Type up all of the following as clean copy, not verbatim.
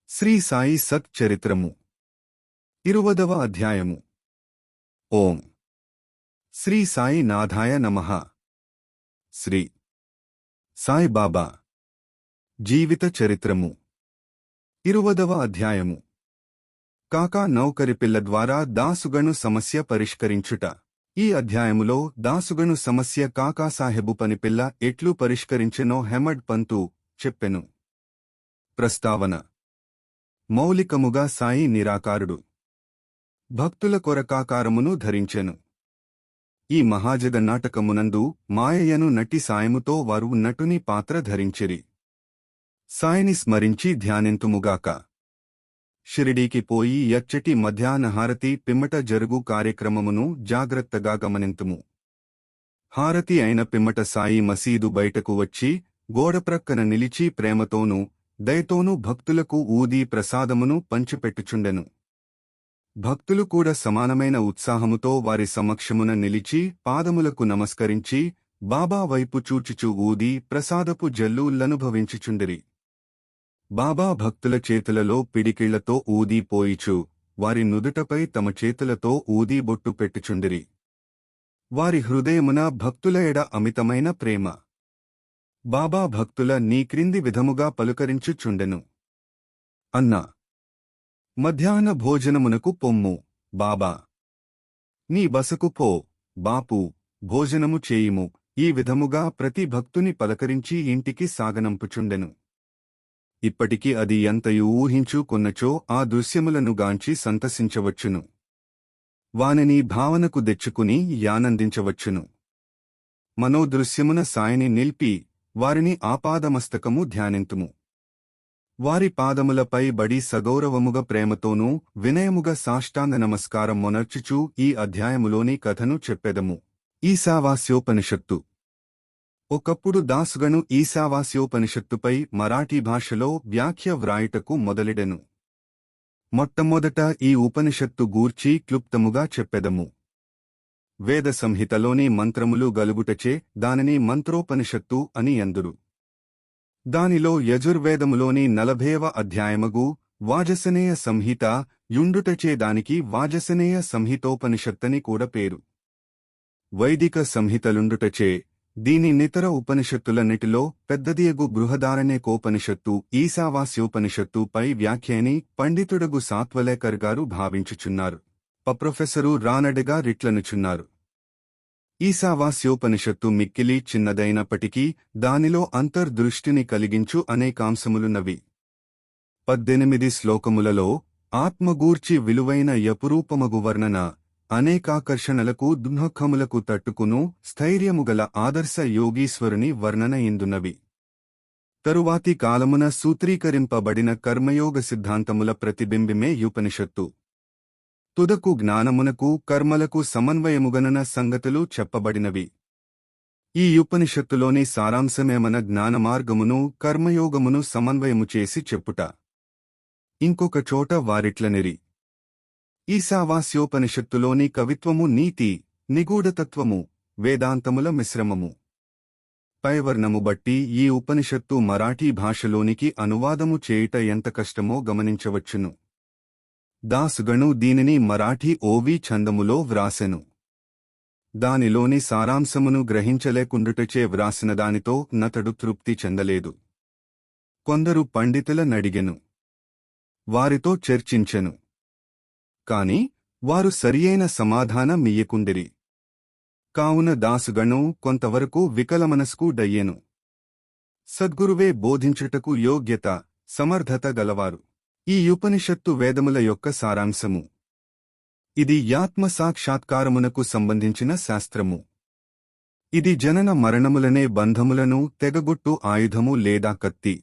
శ్రీ సాయి సత్ చరిత్రము 20వ అధ్యాయము. ఓం శ్రీ సాయి నాథాయ నమః. శ్రీ సాయి బాబా జీవిత చరిత్రము 20వ అధ్యాయము. కాకా నౌకరిపిల్ల ద్వారా దాసుగను సమస్య పరిష్కరించుట. ఈ అధ్యాయములో దాసుగను సమస్య కాకాసాహెబు పనిపిల్ల ఎట్లు పరిష్కరించెనో హెమడ్ పంతు చెప్పెను. ప్రస్తావన. మౌలికముగా సాయి నిరాకారుడు. భక్తుల కొరకాకారమును ధరించెను. ఈ మహాజగన్నాటకమునందు మాయయను నటి సాయముతో వారు నటుని పాత్ర ధరించిరి. సాయిని స్మరించి ధ్యానింతుముగాక. షిరిడీకి పోయి యచ్చటి మధ్యాహ్నహారతి పిమ్మట జరుగు కార్యక్రమమును జాగ్రత్తగా గమనింతుము. హారతి అయిన పిమ్మట సాయి మసీదు బయటకు వచ్చి గోడప్రక్కన నిలిచి ప్రేమతోనూ దయతోనూ భక్తులకు ఊదీ ప్రసాదమును పంచిపెట్టుచుండెను. భక్తులు కూడా సమానమైన ఉత్సాహముతో వారి సమక్షమున నిలిచి పాదములకు నమస్కరించి బాబా వైపు చూచుచూ ఊదీ ప్రసాదపు జల్లులనుభవించుచుండిరి. బాబా భక్తుల చేతులలో పిడికిళ్లతో ఊదీ పోయిచు వారి నుదుటపై తమ చేతులతో ఊదీ బొట్టు పెట్టుచుండిరి. వారి హృదయమున భక్తుల ఎడ అమితమైన ప్రేమ. బాబా భక్తుల నీ క్రింది విధముగా పలుకరించుచుండెను. అన్నా, మధ్యాహ్న భోజనమునకు పొమ్ము బాబా. నీ బసకు పో బాపు, భోజనము చేయుము. ఈ విధముగా ప్రతి భక్తుని పలకరించి ఇంటికి సాగనంపుచుండెను. ఇప్పటికి అది ఎంతయు ఊహించుకొన్నచో ఆ దృశ్యములను గాంచి సంతసించవచ్చును. వానిని భావనకు తెచ్చుకుని యానందించవచ్చును. మనోదృశ్యమున సాయిని నిల్పి వారిని ఆపాదమస్తకము ధ్యానింతుము. వారి పాదములపై బడి సగౌరవముగ ప్రేమతోనూ వినయముగ సాష్టాంగ నమస్కారం మొనర్చుచూ ఈ అధ్యాయములోని కథను చెప్పెదము. ఈశావాస్యోపనిషత్తు. ఒకప్పుడు దాసుగను ఈశావాస్యోపనిషత్తుపై మరాఠీ భాషలో వ్యాఖ్య వ్రాయుటకు మొదలెడెను. మొట్టమొదట ఈ ఉపనిషత్తు గూర్చి క్లుప్తముగా చెప్పెదము. వేద సంహితలోని మంత్రములు గలుగుటచే దానిని మంత్రోపనిషత్తు అని ఎందురు. దానిలో యజుర్వేదములోని 40వ అధ్యాయమగు వాజసనేయ సంహిత యుండుటచే దానికి వాజసనేయ సంహితోపనిషత్తని కూడా పేరు. వైదిక సంహితలుండుటచే దీని నితర ఉపనిషత్తులన్నిటిలో పెద్దదియగు బృహదారణ్యకోపనిషత్తు ఈశావాస్యోపనిషత్తు పై వ్యాఖ్యని పండితుడగు సాత్వలేకర్ గారు భావించుచున్నారు. ప్రొఫెసరు రానడగా రిట్లనుచున్నారు. ఈశావాస్యోపనిషత్తు మిక్కిలి చిన్నదైనప్పటికీ దానిలో అంతర్దృష్టిని కలిగించు అనేకాంశములున్నవి. 18 శ్లోకములలో ఆత్మగూర్చి విలువైన యపురూపమగు వర్ణన, అనేకాకర్షణలకు దుఃఖములకు తట్టుకును స్థైర్యముగల ఆదర్శ యోగీశ్వరుని వర్ణన ఇందున్నవి. తరువాతి కాలమున సూత్రీకరింపబడిన కర్మయోగ సిద్ధాంతముల ప్రతిబింబమే యుపనిషత్తు. తుదకు జ్ఞానమునకు కర్మలకు సమన్వయముగనున సంగతులు చెప్పబడినవి. ఈ ఉపనిషత్తులోని సారాంశమేమన జ్ఞానమార్గమును కర్మయోగమును సమన్వయము చేసి చెప్పుట. ఇంకొక చోట వారిట్లనిరి. ఈశావాస్యోపనిషత్తులోని కవిత్వము నీతి, నిగూఢతత్వము, వేదాంతముల మిశ్రమము. పైవర్ణము బట్టి ఈ ఉపనిషత్తు మరాఠీ భాషలోనికి అనువాదము చేయుట ఎంత కష్టమో గమనించవచ్చును. దాసుగను దీనిని మరాఠీ ఓవి ఛందములో వ్రాసెను. దానిలోని సారాంశమును గ్రహించలేకుండుటచే వ్రాసిన దానితో నతడు తృప్తి చెందలేదు. కొందరు పండితుల నడిగెను. వారితో చర్చించెను. కాని వారు సరియైన సమాధానమియ్యకుండిరి. కావున దాసుగను కొంతవరకు వికలమనస్కు డయ్యెను. సద్గురువే బోధించుటకు యోగ్యత, సమర్థత గలవారు. ఈ ఉపనిషత్తు వేదముల యొక్క సారాంశము. ఇది యాత్మ సాక్షాత్కారమునకు సంబంధించిన శాస్త్రము. ఇది జనన మరణములనే బంధములను తెగగొట్టు ఆయుధము లేదా కత్తి.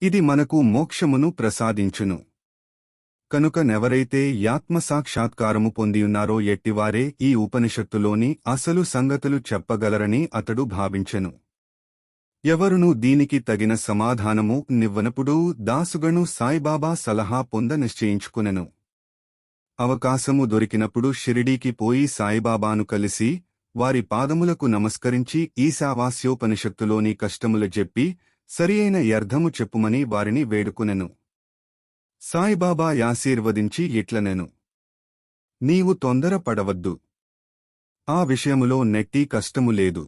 ఇది మనకు మోక్షమును ప్రసాదించును. కనుక నెవరైతే యాత్మ సాక్షాత్కారము పొందియున్నారో ఎట్టివారే ఈ ఉపనిషత్తులోని అసలు సంగతులు చెప్పగలరని అతడు భావించెను. ఎవరునూ దీనికి తగిన సమాధానము నివ్వనప్పుడు దాసుగను సాయిబాబా సలహా పొంద నిశ్చయించుకునెను. అవకాశము దొరికినప్పుడు షిరిడీకి పోయి సాయిబాబాను కలిసి వారి పాదములకు నమస్కరించి ఈశావాస్యోపనిషత్తులోని కష్టముల చెప్పి సరియైన యర్థము చెప్పుమని వారిని వేడుకునెను. సాయిబాబా యాశీర్వదించి ఇట్లనెను, నీవు తొందరపడవద్దు. ఆ విషయములో నెట్టి కష్టము లేదు.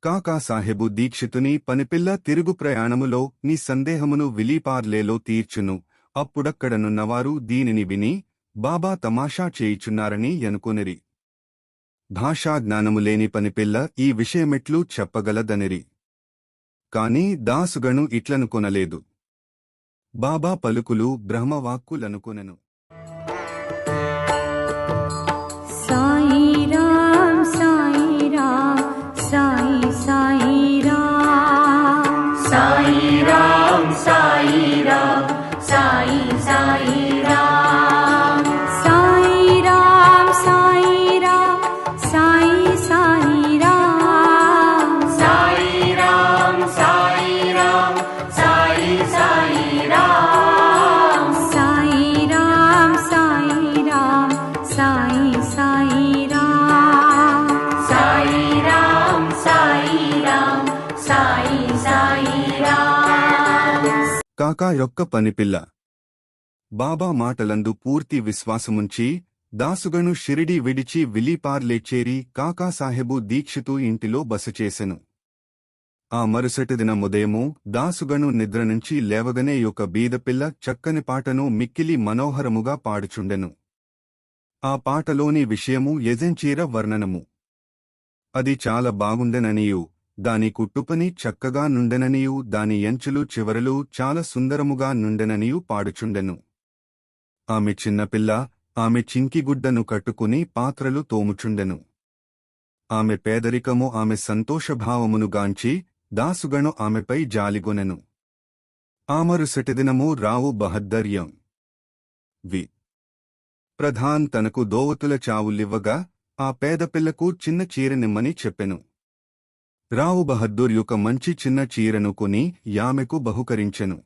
కాకాసాహెబు దీక్షితుని పనిపిల్ల తిరుగు ప్రయాణములో నీ సందేహమును విలీపార్లేలో తీర్చును. అప్పుడక్కడనున్నవారు దీనిని విని బాబా తమాషా చేయుచున్నారని యనుకొనిరి. భాషాజ్ఞానము లేని పనిపిల్ల ఈ విషయమెట్లు చెప్పగలదనిరి. కాని దాసుగను ఇట్లనుకొనలేదు. బాబా పలుకులు బ్రహ్మవాక్కులనుకొనెను. సాయిరాం సాయిరాం సాయి సాయిరాం సాయిరాం సాయిరాం సాయి సాయిరాం సాయిరాం సాయిరాం సాయి సాయిరాం సాయిరాం సాయిరాం సాయి సాయిరాం సాయిరాం సాయిరాం సాయి సాయిరాం సాయిరాం సాయిరాం సాయి సాయిరాం. కాకా యొక్క పనిపిల్ల బాబా మాటలందు పూర్తి విశ్వాసముంచి దాసుగను షిరిడీ విడిచి విలీపార్లే చేరి కాకాసాహెబు దీక్షితు ఇంటిలో బసచేసెను. ఆ మరుసటి దినముదయము దాసుగను నిద్రనుంచి లేవగనే యొక్క బీదపిల్ల చక్కని పాటను మిక్కిలి మనోహరముగా పాడుచుండెను. ఆ పాటలోని విషయము యజంచీర వర్ణనము. అది చాలా బాగుండెననియు, దాని కుట్టుపని చక్కగా నుండెననియు, దాని ఎంచులు చివరలు చాలా సుందరముగా నుండెననియు పాడుచుండెను. ఆమె చిన్నపిల్ల, ఆమె చింకిగుడ్డను కట్టుకుని పాత్రలు తోముచుండెను. ఆమె పేదరికము ఆమె సంతోషభావమును గాంచి దాసుగను ఆమెపై జాలిగొనెను. ఆ మరుసటి దినము రావు బహద్దర్యం వి ప్రధాన్ తనకు దోవతుల చావులివ్వగా ఆ పేదపిల్లకు చిన్న చీరనిమ్మని చెప్పెను. రావు బహద్దూర్ యొక్క మంచి చిన్న చీరను కొని యామెకు బహుకరించెను.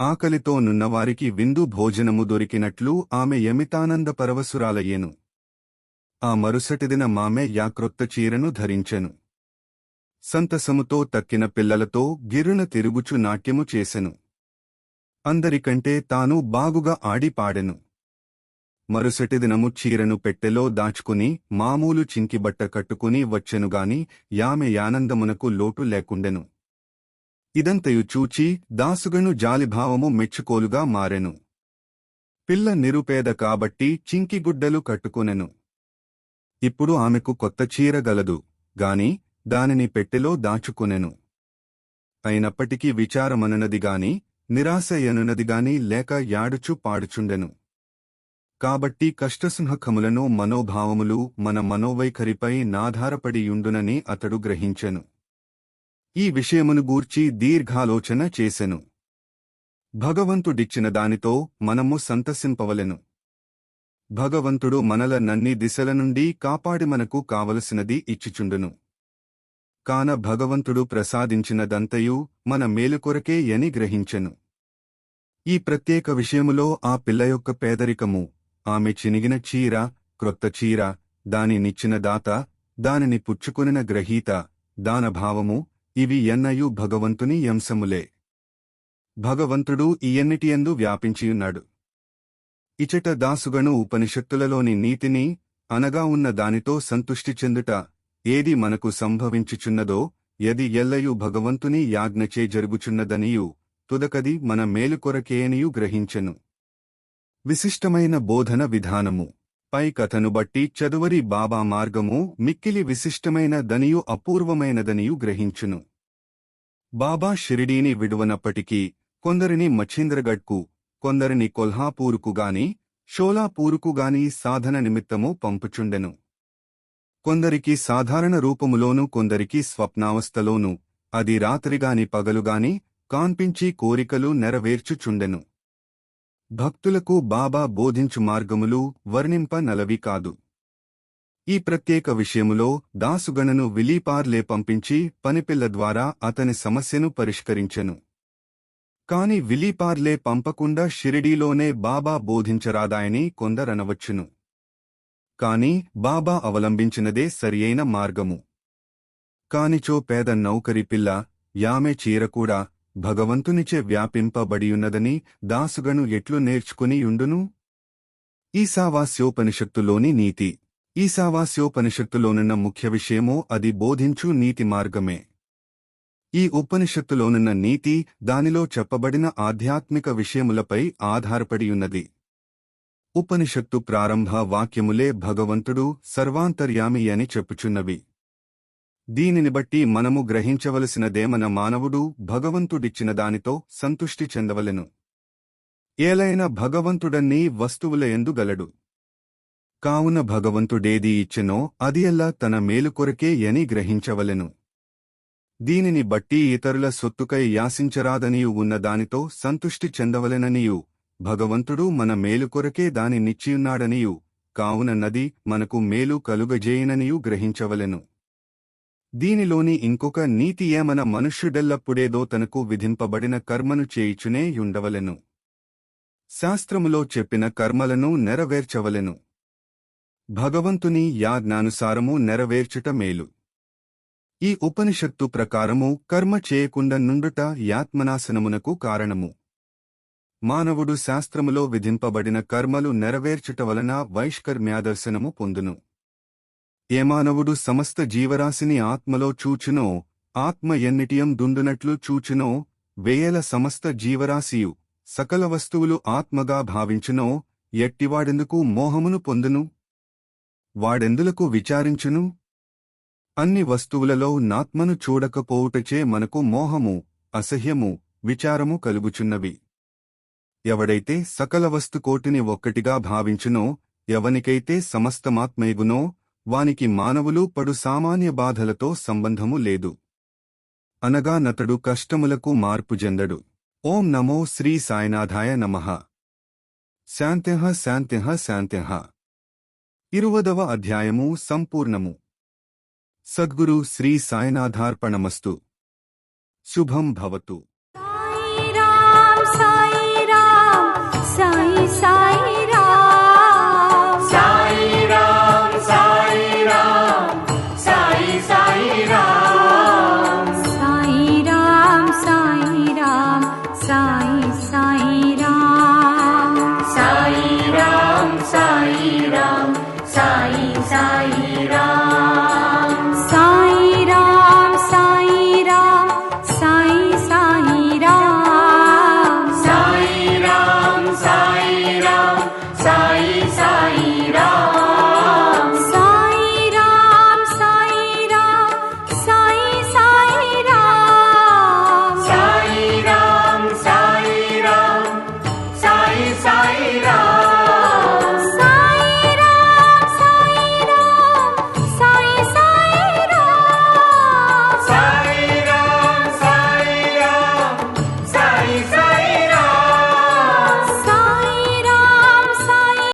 ఆకలితో నున్నవారికి విందు భోజనము దొరికినట్లు ఆమె యమితానంద పరవశురాలయ్యెను. ఆ మరుసటిదిన మామె యాక్రొత్త చీరను ధరించెను. సంతసముతో తక్కిన పిల్లలతో గిరున తిరుగుచు నాట్యము చేసెను. అందరికంటే తాను బాగుగా ఆడి పాడెను. మరుసటి దినము చీరను పెట్టెలో దాచుకుని మామూలు చింకిబట్ట కట్టుకుని వచ్చెనుగాని యామె యానందమునకు లోటు లేకుండెను. ఇదంతయు చూచి దాసుగను జాలిభావము మెచ్చుకోలుగా మారెను. పిల్ల నిరుపేద కాబట్టి చింకిగుడ్డలు కట్టుకొనెను. ఇప్పుడు ఆమెకు కొత్త చీర గలదు గాని దానిని పెట్టెలో దాచుకొనెను. అయినప్పటికీ విచారమనునదిగాని నిరాశయనునదిగాని లేక యాడుచు పాడుచుండెను. కాబట్టి కష్టసుఖములను మనోభావములు మన మనోవైఖరిపై నాధారపడియుండునని అతడు గ్రహించెను. ఈ విషయమును గూర్చి దీర్ఘాలోచన చేసెను. భగవంతుడిచ్చిన దానితో మనము సంతసింపవలెను. భగవంతుడు మనల నన్ని దిశల నుండి కాపాడి మనకు కావలసినది ఇచ్చిచుండును. కాన భగవంతుడు ప్రసాదించినదంతయు మన మేలుకొరకే యని గ్రహించెను. ఈ ప్రత్యేక విషయములో ఆ పిల్ల యొక్క పేదరికము, ఆమె చినిగిన చీర, క్రొత్త చీర, దానినిచ్చిన దాత, దానిని పుచ్చుకొనిన గ్రహీత, దానభావము, ఇవి ఎన్నయూ భగవంతుని యంశములే. భగవంతుడు ఈయన్నిటియందు వ్యాపించియున్నాడు. ఇచట దాసుగను ఉపనిషత్తులలోని నీతిని, అనగా ఉన్న దానితో సంతుష్టి చెందుట, ఏది మనకు సంభవించుచున్నదో, యది ఎల్లయూ భగవంతుని యాజ్ఞచే జరుగుచున్నదనియు, తుదకది మన మేలుకొరకేయనియు గ్రహించెను. విశిష్టమైన బోధన విధానము. పై కథను బట్టి చదువరి బాబా మార్గము మిక్కిలి విశిష్టమైన దనియు అపూర్వమైనదనియు గ్రహించును. బాబా షిరిడీని విడువనప్పటికీ కొందరిని మచ్చింద్రగఢ్కు, కొందరిని కొల్హాపూరుకుగాని షోలాపూరుకుగాని సాధన నిమిత్తము పంపుచుండెను. కొందరికి సాధారణ రూపములోను, కొందరికి స్వప్నావస్థలోను, అది రాత్రిగాని పగలుగాని కాన్పించి కోరికలు నెరవేర్చుచుండెను. భక్తులకు బాబా బోధించు మార్గములు వర్ణింపనలవి కాదు. ఈ ప్రత్యేక విషయములో దాసుగణను విలీపార్లే పంపించి పనిపిల్ల ద్వారా అతని సమస్యను పరిష్కరించెను. కాని విలీపార్లే పంపకుండా షిరిడీలోనే బాబా బోధించరాదాయని కొందరనవచ్చును. కాని బాబా అవలంబించినదే సరియైన మార్గము. కానిచో పేద నౌకరి పిల్ల, యామె చీరకూడా భగవంతునిచే వ్యాపింపబడియున్నదని దాసుగను ఎట్లు నేర్చుకునియుండును? ఈశావాస్యోపనిషత్తులోని నీతి. ఈశావాస్యోపనిషత్తులోనున్న ముఖ్య విషయమో అది బోధించు నీతి మార్గమే. ఈ ఉపనిషత్తులోనున్న నీతి దానిలో చెప్పబడిన ఆధ్యాత్మిక విషయములపై ఆధారపడియున్నది. ఉపనిషత్తు ప్రారంభ వాక్యములే భగవంతుడు సర్వాంతర్యామి అని చెప్పుచున్నవి. దీనిని బట్టి మనము గ్రహించవలసినదేమన మానవుడు భగవంతుడిచ్చిన దానితో సంతుష్టి చెందవలెను. ఏలైన భగవంతుడన్నీ వస్తువులయందు గలడు. కావున భగవంతుడేది ఇచ్చెనో అది ఎల్లా తన మేలు కొరకే యని గ్రహించవలెను. దీనిని బట్టి ఇతరుల సొత్తుకై యాసించరాదనియు ఉన్న దానితో సంతుష్టి చెందవలెననియు, భగవంతుడు మన మేలు కొరకే దాని నిచ్చియున్నాడనియు, కావున నది మనకు మేలు కలుగజేయననియు గ్రహించవలెను. దీనిలోని ఇంకొక నీతి ఏమన మనుష్యుడెల్లప్పుడేదో తనకు విధింపబడిన కర్మను చేయుచునే యుండవలెను. శాస్త్రములో చెప్పిన కర్మలను నెరవేర్చవలెను. భగవంతుని యాజ్ఞానుసారము నెరవేర్చుట మేలు. ఈ ఉపనిషత్తు ప్రకారము కర్మ చేయకుండా నుండుట యాత్మనాశనమునకు కారణము. మానవుడు శాస్త్రములో విధింపబడిన కర్మలు నెరవేర్చుట వలన వైష్కర్మ్యాదర్శనము పొందును. ఏ మానవుడు సమస్త జీవరాశిని ఆత్మలో చూచునో, ఆత్మ ఎన్నిటియం దుండునట్లు చూచునో, వేయల సమస్త జీవరాశియు సకల వస్తువులు ఆత్మగా భావించునో, ఎట్టివాడెందుకు మోహమును పొందును? వాడెందులకు విచారించును? అన్ని వస్తువులలో నాత్మను చూడకపోవుటచే మనకు మోహము, అసహ్యము, విచారము కలుగుచున్నవి. ఎవడైతే సకల వస్తుకోటిని ఒక్కటిగా భావించునో, ఎవనికైతే సమస్తమాత్మయగునో, వానికి మానవులు పడు సామాన్య బాధలతో సంబంధము లేదు. అనగా నతడు కష్టములకు మార్పు చెందడు. ఓం నమో శ్రీ సాయినాథాయ నమః. శాంత్యః శాంత్యః శాంత్యః. 20వ అధ్యాయము సంపూర్ణము. సద్గురు శ్రీ సాయినాథార్పణమస్తు. శుభం భవతు. సాయి రామ్ సాయి రామ్ సాయి సాయి